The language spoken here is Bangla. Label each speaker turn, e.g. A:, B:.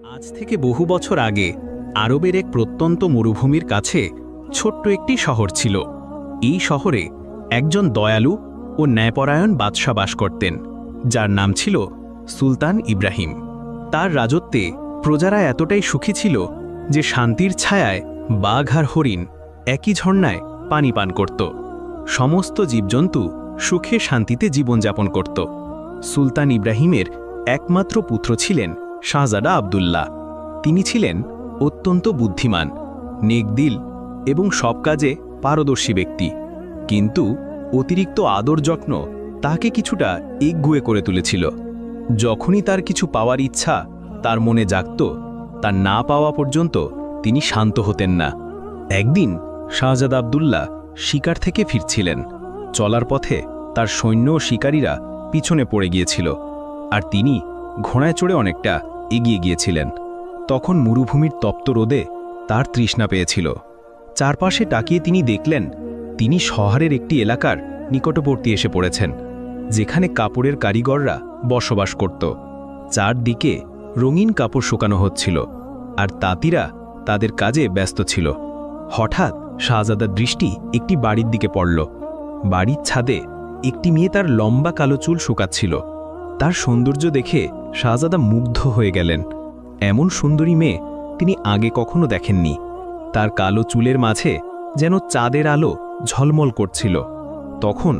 A: আজ থেকে বহু বছর আগে আরবের এক প্রত্যন্ত মরুভূমির কাছে ছোট্ট একটি শহর ছিল। এই শহরে একজন দয়ালু ও ন্যায়পরায়ণ বাদশা বাস করতেন, যার নাম ছিল সুলতান ইব্রাহিম। তার রাজত্বে প্রজারা এতটাই সুখী ছিল যে শান্তির ছায়ায় বাঘ আর হরিণ একই ঝর্ণায় পানি পান করত। সমস্ত জীবজন্তু সুখে শান্তিতে জীবনযাপন করত। সুলতান ইব্রাহিমের একমাত্র পুত্র ছিলেন শাহজাদা আবদুল্লাহ। তিনি ছিলেন অত্যন্ত বুদ্ধিমান, নেকদিল এবং সব কাজে পারদর্শী ব্যক্তি, কিন্তু অতিরিক্ত আদর যত্ন তাকে কিছুটা একগুঁয়ে করে তুলেছিল। যখনই তার কিছু পাওয়ার ইচ্ছা তার মনে জাগত, তা না পাওয়া পর্যন্ত তিনি শান্ত হতেন না। একদিন শাহজাদা আবদুল্লাহ শিকার থেকে ফিরছিলেন। চলার পথে তার সৈন্য ও শিকারীরা পিছনে পড়ে গিয়েছিল, আর তিনি ঘোড়ায় চড়ে অনেকটা এগিয়ে গিয়েছিলেন। তখন মরুভূমির তপ্ত রোদে তার তৃষ্ণা পেয়েছিল। চারপাশে তাকিয়ে তিনি দেখলেন তিনি শহরের একটি এলাকার নিকটবর্তী এসে পড়েছেন, যেখানে কাপড়ের কারিগররা বসবাস করত। চারদিকে রঙিন কাপড় শুকানো হচ্ছিল, আর তাঁতিরা তাদের কাজে ব্যস্ত ছিল। হঠাৎ শাহজাদার দৃষ্টি একটি বাড়ির দিকে পড়ল। বাড়ির ছাদে একটি মেয়ে তার লম্বা কালো চুল শুকাচ্ছিল। তার সৌন্দর্য দেখে শাহজাদা মুগ্ধ হয়ে গেলেন। এমন সুন্দরী মেয়ে তিনি আগে কখনো দেখেননি। তার কালো চুলের মাঝে যেন চাঁদের আলো ঝলমল করছিল। তখন